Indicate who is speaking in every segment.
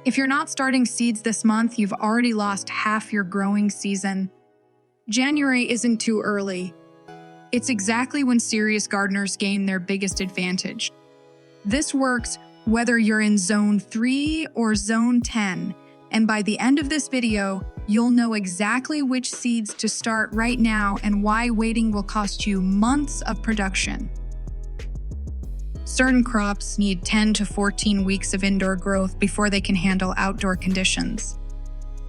Speaker 1: If you're not starting seeds this month, you've already lost half your growing season. January isn't too early. It's exactly when serious gardeners gain their biggest advantage. This works whether you're in Zone 3 or Zone 10, and by the end of this video, you'll know exactly which seeds to start right now and why waiting will cost you months of production. Certain crops need 10 to 14 weeks of indoor growth before they can handle outdoor conditions.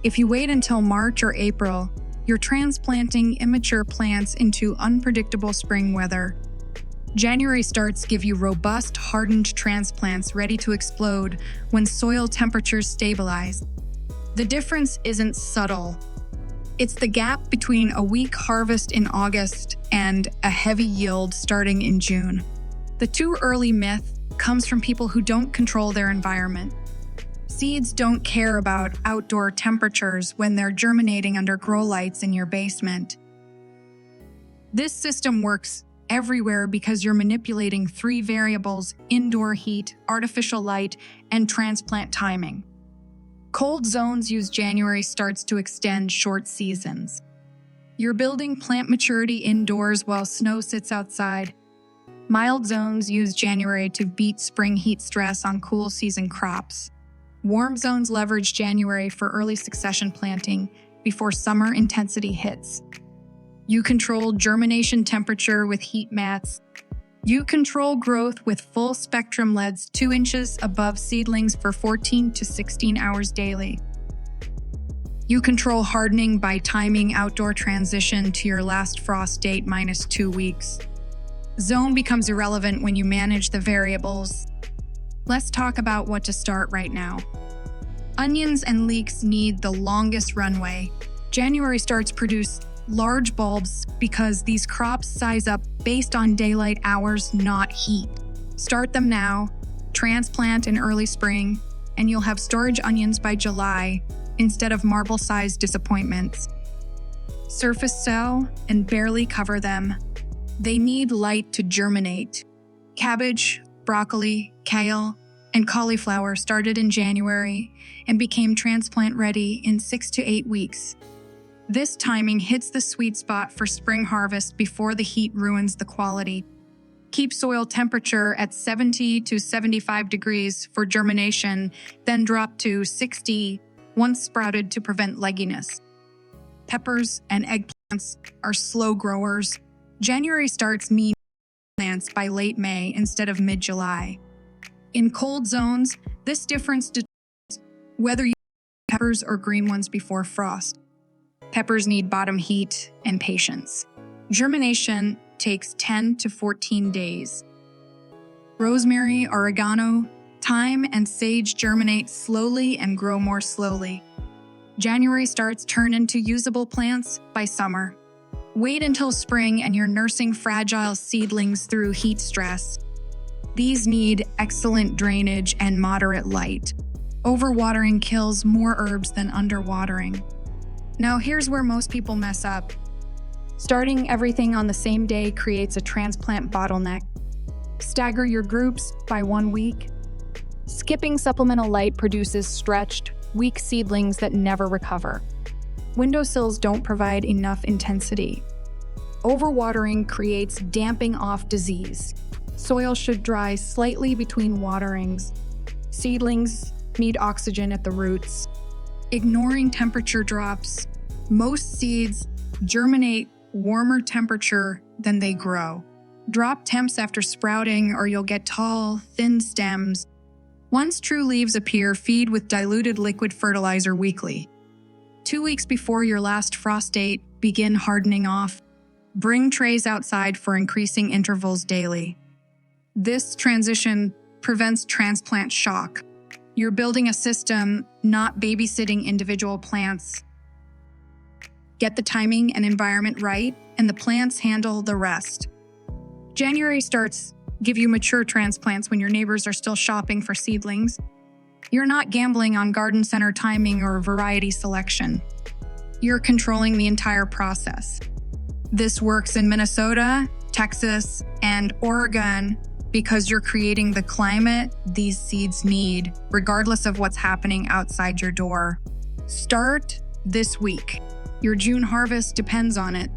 Speaker 1: If you wait until March or April, you're transplanting immature plants into unpredictable spring weather. January starts give you robust, hardened transplants ready to explode when soil temperatures stabilize. The difference isn't subtle. It's the gap between a weak harvest in August and a heavy yield starting in June. The too early myth comes from people who don't control their environment. Seeds don't care about outdoor temperatures when they're germinating under grow lights in your basement. This system works everywhere because you're manipulating three variables: indoor heat, artificial light, and transplant timing. Cold zones use January starts to extend short seasons. You're building plant maturity indoors while snow sits outside. Mild zones use January to beat spring heat stress on cool season crops. Warm zones leverage January for early succession planting before summer intensity hits. You control germination temperature with heat mats. You control growth with full spectrum LEDs 2 inches above seedlings for 14 to 16 hours daily. You control hardening by timing outdoor transition to your last frost date minus 2 weeks. Zone becomes irrelevant when you manage the variables. Let's talk about what to start right now. Onions and leeks need the longest runway. January starts produce large bulbs because these crops size up based on daylight hours, not heat. Start them now, transplant in early spring, and you'll have storage onions by July instead of marble-sized disappointments. Surface sow and barely cover them. They need light to germinate. Cabbage, broccoli, kale, and cauliflower started in January and became transplant ready in 6 to 8 weeks. This timing hits the sweet spot for spring harvest before the heat ruins the quality. Keep soil temperature at 70 to 75 degrees for germination, then drop to 60 once sprouted to prevent legginess. Peppers and eggplants are slow growers. January starts mean plants by late May instead of mid-July. In cold zones, this difference determines whether you plant peppers or green ones before frost. Peppers need bottom heat and patience. Germination takes 10 to 14 days. Rosemary, oregano, thyme, and sage germinate slowly and grow more slowly. January starts turn into usable plants by summer. Wait until spring and you're nursing fragile seedlings through heat stress. These need excellent drainage and moderate light. Overwatering kills more herbs than underwatering. Now here's where most people mess up. Starting everything on the same day creates a transplant bottleneck. Stagger your groups by 1 week. Skipping supplemental light produces stretched, weak seedlings that never recover. Windowsills don't provide enough intensity. Overwatering creates damping off disease. Soil should dry slightly between waterings. Seedlings need oxygen at the roots. Ignoring temperature drops. Most seeds germinate warmer temperature than they grow. Drop temps after sprouting or you'll get tall, thin stems. Once true leaves appear, feed with diluted liquid fertilizer weekly. 2 weeks before your last frost date, begin hardening off. Bring trays outside for increasing intervals daily. This transition prevents transplant shock. You're building a system, not babysitting individual plants. Get the timing and environment right, and the plants handle the rest. January starts give you mature transplants when your neighbors are still shopping for seedlings. You're not gambling on garden center timing or variety selection. You're controlling the entire process. This works in Minnesota, Texas, and Oregon, because you're creating the climate these seeds need, regardless of what's happening outside your door. Start this week. Your June harvest depends on it.